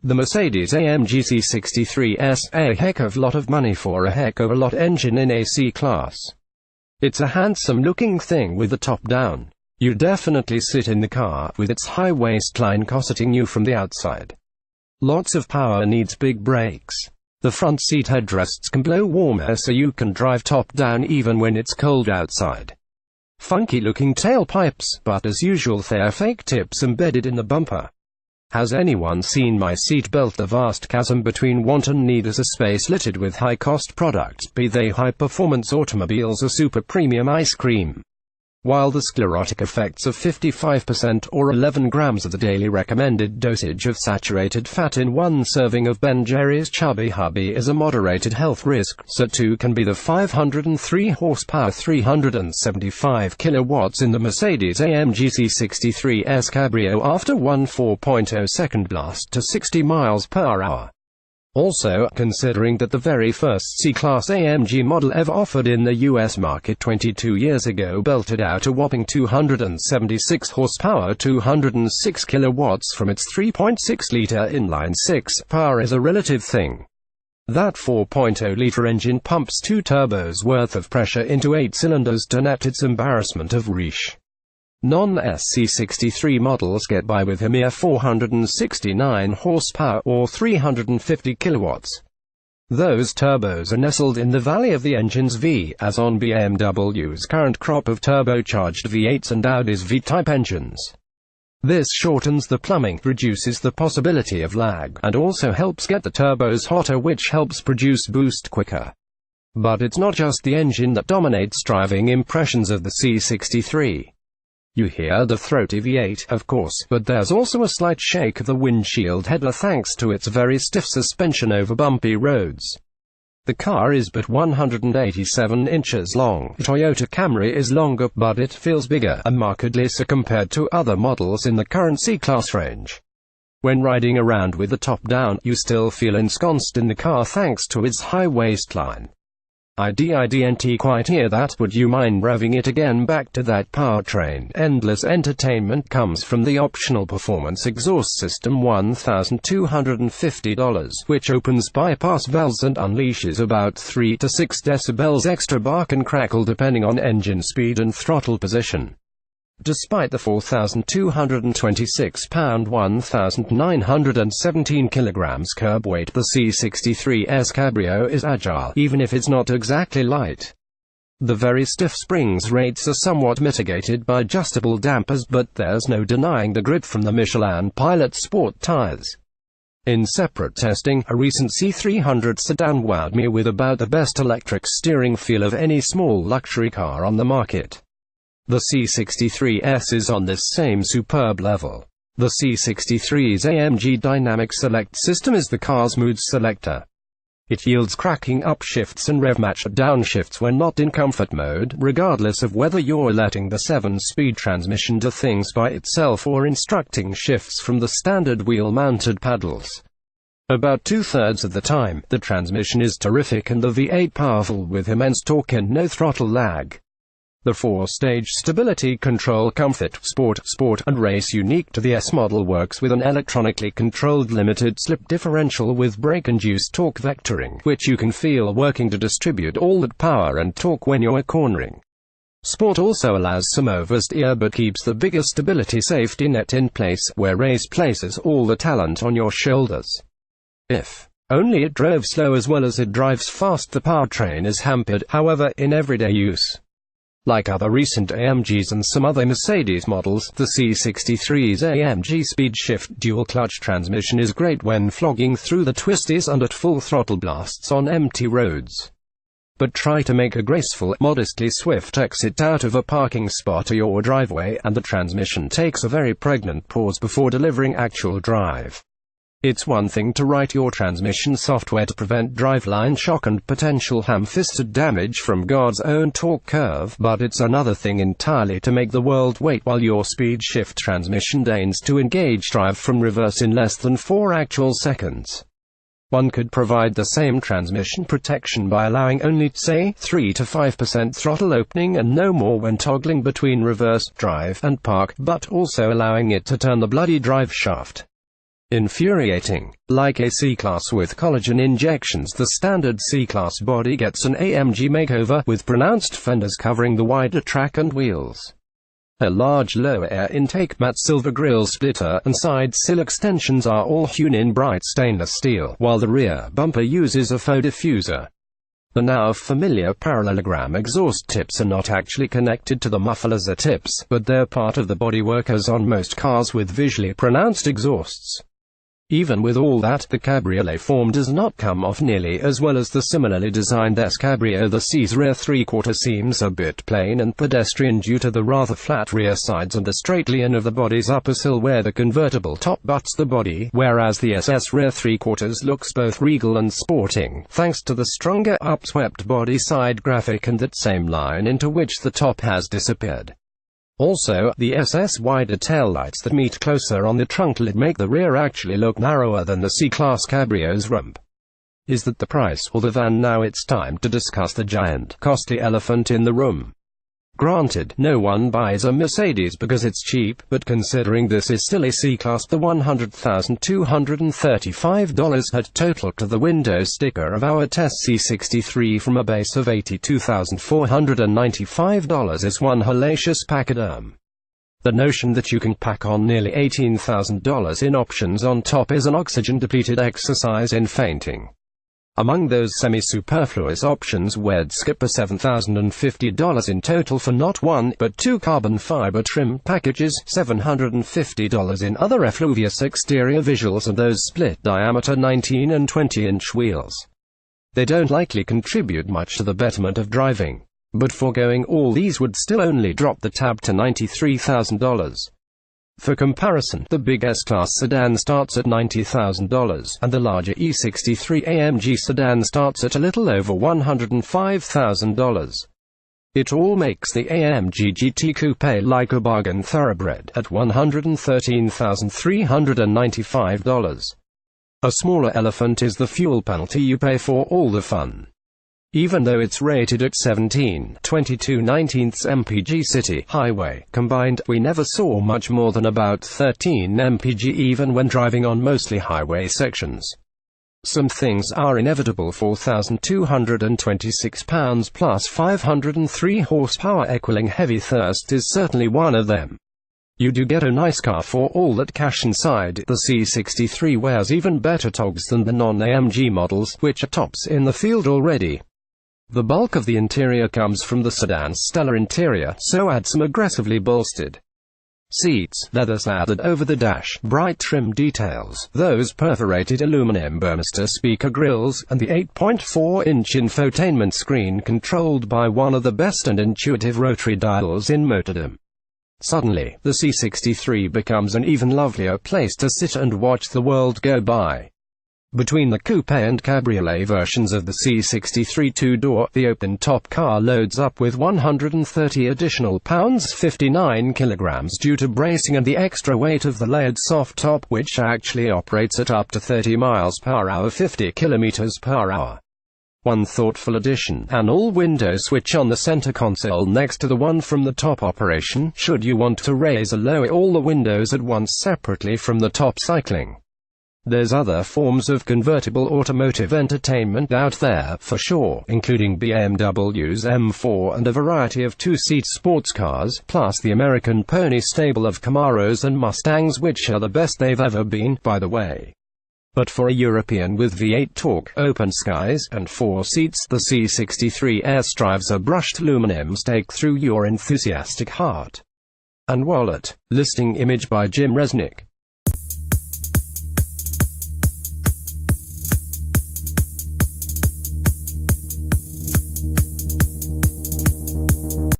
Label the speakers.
Speaker 1: The Mercedes-AMG C63 S, a heck of lot of money for a heck of a lot engine in a C-Class. It's a handsome looking thing with the top down. You definitely sit in the car, with its high waistline cosseting you from the outside. Lots of power, needs big brakes. The front seat headrests can blow warm air so you can drive top down even when it's cold outside. Funky looking tailpipes, but as usual they're fake tips embedded in the bumper. Has anyone seen my seat belt? The vast chasm between want and need is a space littered with high-cost products, be they high-performance automobiles or super-premium ice cream. While the sclerotic effects of 55% or 11 grams of the daily recommended dosage of saturated fat in one serving of Ben Jerry's Chubby Hubby is a moderated health risk, so too can be the 503 horsepower 375 kilowatts in the Mercedes-AMG C63 S Cabrio after one 4.0 second blast to 60 miles per hour. Also, considering that the very first C-Class AMG model ever offered in the US market 22 years ago belted out a whopping 276 horsepower 206 kilowatts from its 3.6-liter inline-six power is a relative thing. That 4.0-liter engine pumps 2 turbos worth of pressure into 8 cylinders to net its embarrassment of reach. Non-SC63 models get by with a mere 469 horsepower or 350 kilowatts. Those turbos are nestled in the valley of the engine's V, as on BMW's current crop of turbocharged V8s and Audi's V-type engines. This shortens the plumbing, reduces the possibility of lag, and also helps get the turbos hotter, which helps produce boost quicker. But it's not just the engine that dominates driving impressions of the C63. You hear the throaty V8, of course, but there's also a slight shake of the windshield header thanks to its very stiff suspension over bumpy roads. The car is but 187 inches long. The Toyota Camry is longer, but it feels bigger, and markedly so compared to other models in the current C-Class range. When riding around with the top down, you still feel ensconced in the car thanks to its high waistline. I didn't quite hear that. Would you mind revving it again? Back to that powertrain. Endless entertainment comes from the optional performance exhaust system, $1,250, which opens bypass valves and unleashes about 3 to 6 decibels extra bark and crackle depending on engine speed and throttle position. Despite the 4,226 pound 1,917 kilograms curb weight, the C63 S Cabrio is agile, even if it's not exactly light. The very stiff springs rates are somewhat mitigated by adjustable dampers, but there's no denying the grip from the Michelin Pilot Sport tires. In separate testing, a recent C300 sedan wowed me with about the best electric steering feel of any small luxury car on the market. The C63 S is on this same superb level. The C63's AMG Dynamic Select system is the car's mood selector. It yields cracking upshifts and rev-match downshifts when not in comfort mode, regardless of whether you're letting the 7-speed transmission do things by itself or instructing shifts from the standard wheel-mounted paddles. About 2/3 of the time, the transmission is terrific and the V8 powerful with immense torque and no throttle lag. The 4-stage stability control Comfort, Sport, and Race unique to the S model works with an electronically controlled limited slip differential with brake-induced torque vectoring, which you can feel working to distribute all that power and torque when you're cornering. Sport also allows some oversteer but keeps the bigger stability safety net in place, where Race places all the talent on your shoulders. If only it drove slow as well as it drives fast, the powertrain is hampered, however, in everyday use. Like other recent AMGs and some other Mercedes models, the C63's AMG Speed Shift dual-clutch transmission is great when flogging through the twisties and at full throttle blasts on empty roads. But try to make a graceful, modestly swift exit out of a parking spot or your driveway, and the transmission takes a very pregnant pause before delivering actual drive. It's one thing to write your transmission software to prevent driveline shock and potential ham-fisted damage from God's own torque curve, but it's another thing entirely to make the world wait while your speed shift transmission deigns to engage drive from reverse in less than 4 actual seconds. One could provide the same transmission protection by allowing only, say, 3 to 5% throttle opening and no more when toggling between reverse, drive, and park, but also allowing it to turn the bloody drive shaft. Infuriating. Like a C-Class with collagen injections, the standard C-Class body gets an AMG makeover, with pronounced fenders covering the wider track and wheels. A large lower air intake, matte silver grille splitter, and side sill extensions are all hewn in bright stainless steel, while the rear bumper uses a faux diffuser. The now familiar parallelogram exhaust tips are not actually connected to the muffler's tips, but they're part of the bodywork as on most cars with visually pronounced exhausts. Even with all that, the cabriolet form does not come off nearly as well as the similarly designed S Cabrio. The C's rear three-quarter seems a bit plain and pedestrian due to the rather flat rear sides and the straight line of the body's upper sill where the convertible top butts the body, whereas the SS rear three-quarters looks both regal and sporting, thanks to the stronger upswept body side graphic and that same line into which the top has disappeared. Also, the SS wider taillights that meet closer on the trunk lid make the rear actually look narrower than the C-Class Cabrio's rump. Is that the price or the van? Now it's time to discuss the giant, costly elephant in the room. Granted, no one buys a Mercedes because it's cheap, but considering this is still a C-Class, the $100,235 had totaled to the window sticker of our test C63 from a base of $82,495 is one hellacious pachyderm. The notion that you can pack on nearly $18,000 in options on top is an oxygen-depleted exercise in fainting. Among those semi-superfluous options, we'd skip a $7,050 in total for not one, but two carbon fiber trim packages, $750 in other effluvious exterior visuals, and those split-diameter 19 and 20-inch wheels. They don't likely contribute much to the betterment of driving. But foregoing all these would still only drop the tab to $93,000. For comparison, the big S-Class sedan starts at $90,000, and the larger E63 AMG sedan starts at a little over $105,000. It all makes the AMG GT Coupe like a bargain thoroughbred at $113,395. A smaller elephant is the fuel penalty you pay for all the fun. Even though it's rated at 17.22/19 mpg city, highway, combined, we never saw much more than about 13 mpg even when driving on mostly highway sections. Some things are inevitable. 4,226 pounds plus 503 horsepower equaling heavy thirst is certainly one of them. You do get a nice car for all that cash inside. The C63 wears even better togs than the non-AMG models, which are tops in the field already. The bulk of the interior comes from the sedan's stellar interior, so add some aggressively bolstered seats, leather slatted over the dash, bright trim details, those perforated aluminum Burmester speaker grills, and the 8.4-inch infotainment screen controlled by one of the best and intuitive rotary dials in motordom. Suddenly, the C63 becomes an even lovelier place to sit and watch the world go by. Between the coupe and cabriolet versions of the C63 two-door, the open-top car loads up with 130 additional pounds 59 kilograms due to bracing and the extra weight of the layered soft top, which actually operates at up to 30 miles per hour 50 kilometers per hour. One thoughtful addition, an all-window switch on the center console next to the one from the top operation, should you want to raise or lower all the windows at once separately from the top cycling. There's other forms of convertible automotive entertainment out there, for sure, including BMW's M4 and a variety of two-seat sports cars, plus the American pony stable of Camaros and Mustangs, which are the best they've ever been, by the way. But for a European with V8 torque, open skies, and 4 seats, the C63 S drives a brushed aluminum stake through your enthusiastic heart and wallet. Listing image by Jim Resnick.